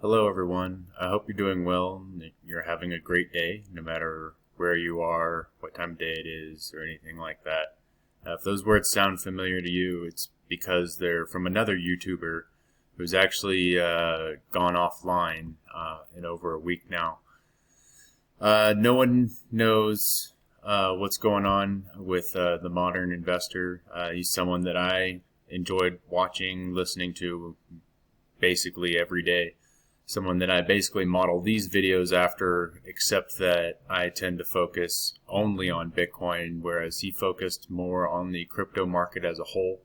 Hello, everyone. I hope you're doing well. And that you're having a great day, no matter where you are, what time of day it is, or anything like that. If those words sound familiar to you, it's because they're from another YouTuber who's actually gone offline in over a week now. No one knows what's going on with the modern investor. He's someone that I enjoyed watching, listening to basically every day. Someone that I basically model these videos after, except that I tend to focus only on Bitcoin, whereas he focused more on the crypto market as a whole.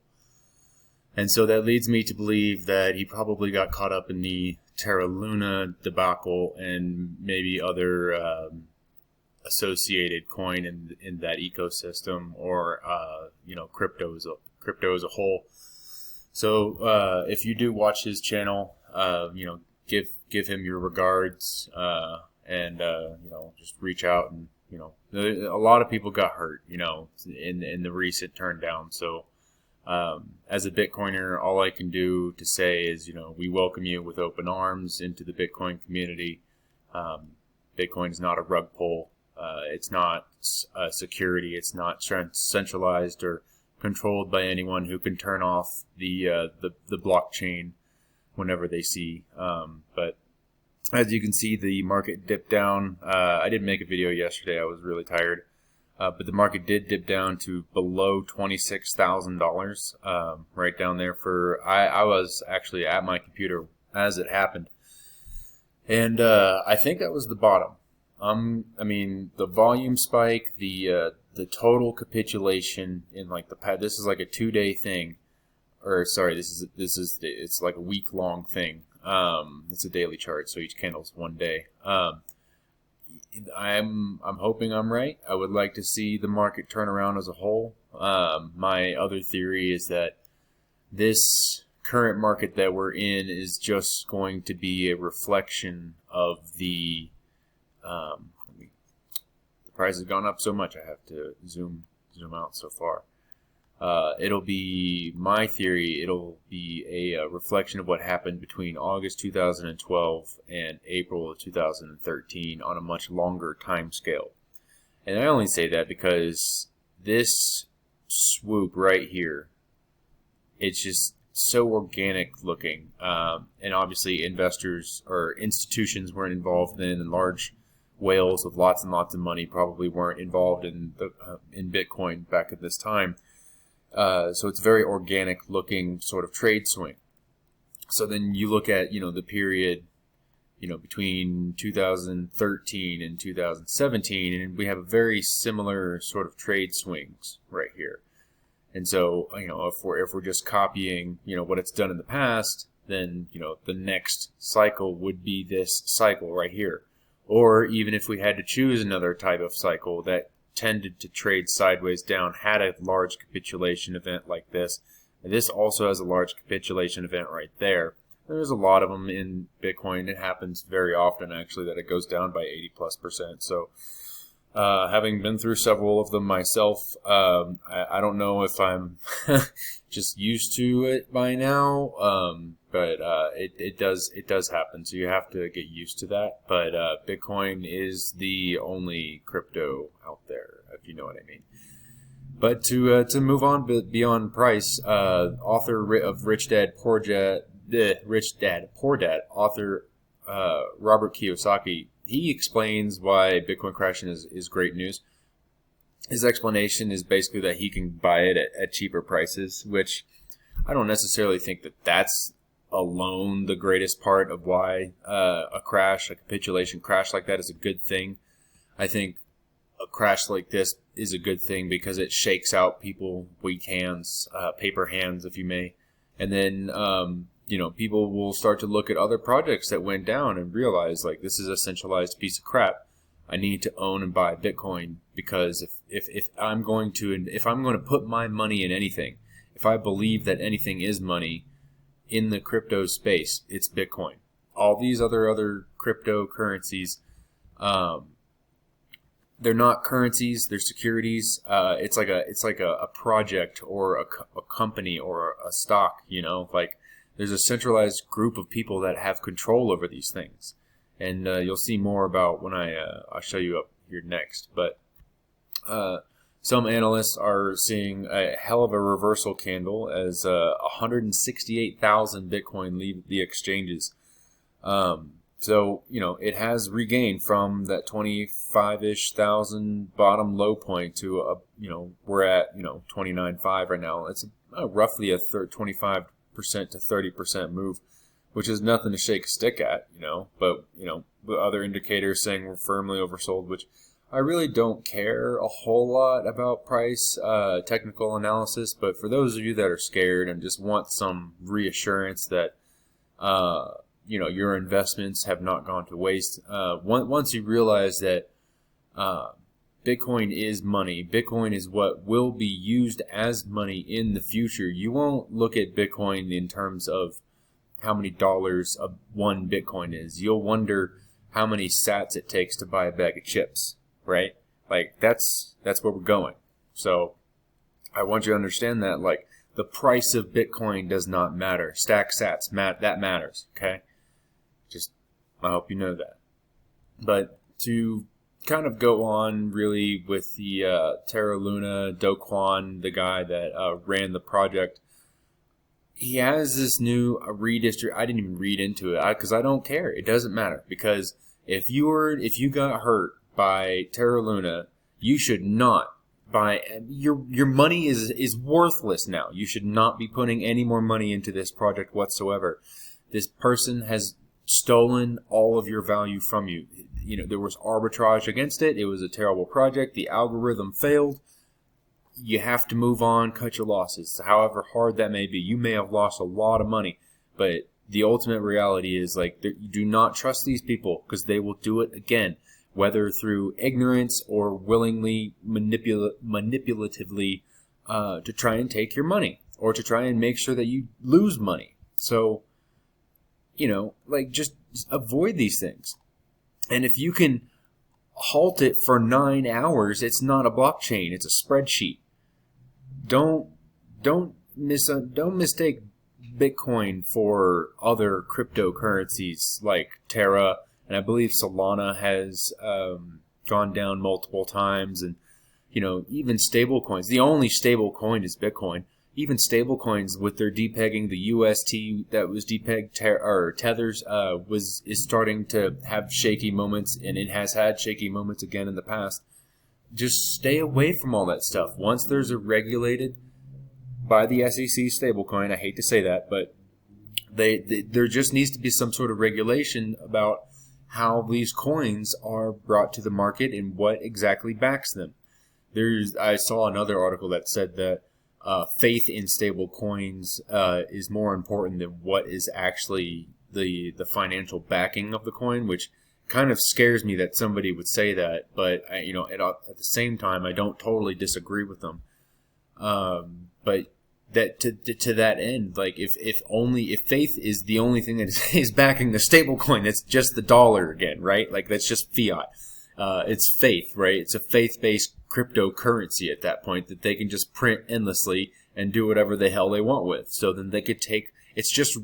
And so that leads me to believe that he probably got caught up in the Terra Luna debacle and maybe other associated coin in that ecosystem, or crypto as a whole. So if you do watch his channel, give him your regards, and just reach out. And a lot of people got hurt in the recent turn down. So as a Bitcoiner, all I can do to say is we welcome you with open arms into the Bitcoin community. Bitcoin is not a rug pull. It's not a security. It's not centralized or controlled by anyone who can turn off the blockchain whenever they see. But as you can see, the market dipped down. I did make a video yesterday. I was really tired. But the market did dip down to below $26,000, right down there. I was actually at my computer as it happened. And I think that was the bottom. The volume spike, the total capitulation in this is like a 2-day thing. Or sorry, it's like a week-long thing. It's a daily chart, so each candle's 1 day. I'm hoping I'm right. I would like to see the market turn around as a whole. My other theory is that this current market that we're in is just going to be a reflection of the price has gone up so much. I have to zoom out so far. It'll be my theory. It'll be a reflection of what happened between August 2012 and April of 2013 on a much longer time scale. And I only say that because this swoop right here, it's just so organic looking. And obviously investors or institutions weren't involved then, and large whales with lots and lots of money probably weren't involved in Bitcoin back at this time. So it's very organic looking sort of trade swing. So then you look at, the period, between 2013 and 2017, and we have a very similar sort of trade swings right here. And so, if we're just copying, what it's done in the past, then, the next cycle would be this cycle right here. Or even if we had to choose another type of cycle that tended to trade sideways down, had a large capitulation event like this. And this also has a large capitulation event right there. There's a lot of them in Bitcoin. It happens very often, actually, that it goes down by 80+%. So having been through several of them myself, I don't know if I'm just used to it by now, but it does happen. So you have to get used to that. But Bitcoin is the only crypto out there, if you know what I mean. But to move on beyond price, author of Rich Dad Poor Dad, author Robert Kiyosaki, he explains why Bitcoin crashing is great news. His explanation is basically that he can buy it at cheaper prices, which I don't necessarily think that that's alone the greatest part of why a capitulation crash like that is a good thing. I think a crash like this is a good thing because it shakes out people, weak hands, paper hands, if you may. And then people will start to look at other projects that went down and realize, like, this is a centralized piece of crap. I need to own and buy Bitcoin, because if I'm going to put my money in anything, if I believe that anything is money in the crypto space, it's Bitcoin. All these other cryptocurrencies, they're not currencies, they're securities. It's like a project or a company or a stock, like There's a centralized group of people that have control over these things, and you'll see more about when I'll show you up here next. But some analysts are seeing a hell of a reversal candle as 168,000 Bitcoin leave the exchanges. So, it has regained from that 25-ish thousand bottom low point to, we're at, 29.5 right now. It's roughly a 25% to 30% move, which is nothing to shake a stick at, but, the other indicators saying we're firmly oversold, which I really don't care a whole lot about price, technical analysis, but for those of you that are scared and just want some reassurance that, your investments have not gone to waste. Once you realize that Bitcoin is money, Bitcoin is what will be used as money in the future, you won't look at Bitcoin in terms of how many dollars one Bitcoin is. You'll wonder how many sats it takes to buy a bag of chips, right? Like, that's where we're going. So I want you to understand that, like, the price of Bitcoin does not matter. Stack sats, that matters, okay? Just, I hope you know that. But to kind of go on really with the Terra Luna, Do Kwon, the guy that ran the project, he has this new redistribute. I didn't even read into it because I don't care. It doesn't matter, because if you got hurt by Terra Luna, you should not buy. Your money is worthless now. You should not be putting any more money into this project whatsoever. This person has stolen all of your value from you. There was arbitrage against it. It was a terrible project. The algorithm failed. You have to move on, cut your losses. However hard that may be, you may have lost a lot of money, but the ultimate reality is, like, you do not trust these people, because they will do it again, whether through ignorance or willingly manipulatively to try and take your money or to try and make sure that you lose money. So, just avoid these things. And if you can halt it for 9 hours, it's not a blockchain, it's a spreadsheet. Don't mistake Bitcoin for other cryptocurrencies like Terra, and I believe Solana has gone down multiple times, and even stable coins. The only stable coin is Bitcoin. Even stable coins, with their depegging, the UST that was depegged, Tethers is starting to have shaky moments, and it has had shaky moments again in the past. Just stay away from all that stuff. Once there's a regulated by the SEC stablecoin, I hate to say that, but there just needs to be some sort of regulation about how these coins are brought to the market and what exactly backs them. I saw another article that said that faith in stable coins is more important than what is actually the financial backing of the coin, which kind of scares me that somebody would say that. But at the same time, I don't totally disagree with them. But that to that end, like, if faith is the only thing that is backing the stable coin, that's just the dollar again, right? Like, that's just fiat. It's faith, right? It's a faith-based cryptocurrency at that point that they can just print endlessly and do whatever the hell they want with. So then they could take, it's just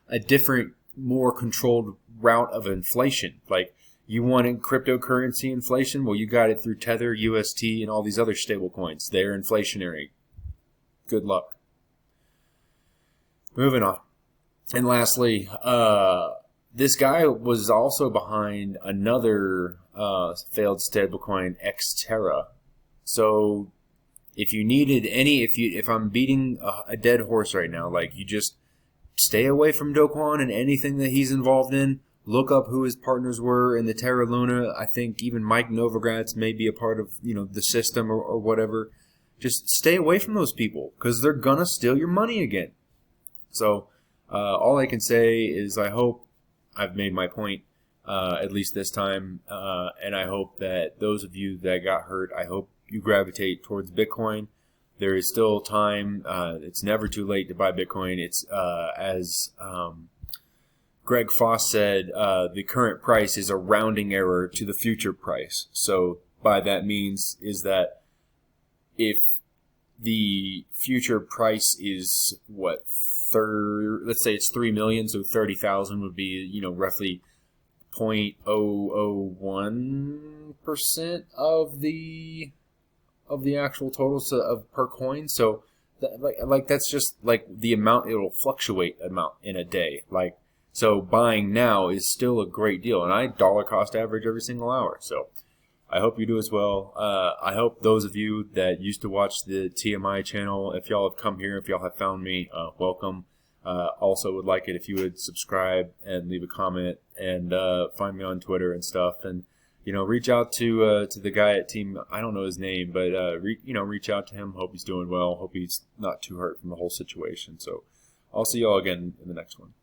a different, more controlled route of inflation. Like, you wanted cryptocurrency inflation? Well, you got it through Tether, UST, and all these other stable coins. They're inflationary. Good luck. Moving on. And lastly, this guy was also behind another failed stablecoin, Xterra. So if you needed if I'm beating a dead horse right now, like, you just stay away from Do Kwon and anything that he's involved in. Look up who his partners were in the Terra Luna. I think even Mike Novogratz may be a part of the system or whatever. Just stay away from those people, because they're gonna steal your money again. So all I can say is I hope I've made my point, at least this time, and I hope that those of you that got hurt, I hope you gravitate towards Bitcoin. There is still time. It's never too late to buy Bitcoin. It's as Greg Foss said, the current price is a rounding error to the future price. So by that means is that if the future price is let's say it's 3 million, so 30,000 would be, roughly 0.001% of the actual total of per coin. So that's just like the amount. It'll fluctuate amount in a day. So buying now is still a great deal, and I dollar cost average every single hour. So I hope you do as well. I hope those of you that used to watch the TMI channel, if y'all have come here, if y'all have found me, welcome. Also would like it if you would subscribe and leave a comment, and find me on Twitter and stuff, and reach out to the guy at Team. I don't know his name, but reach out to him. Hope he's doing well. Hope he's not too hurt from the whole situation. So I'll see y'all again in the next one.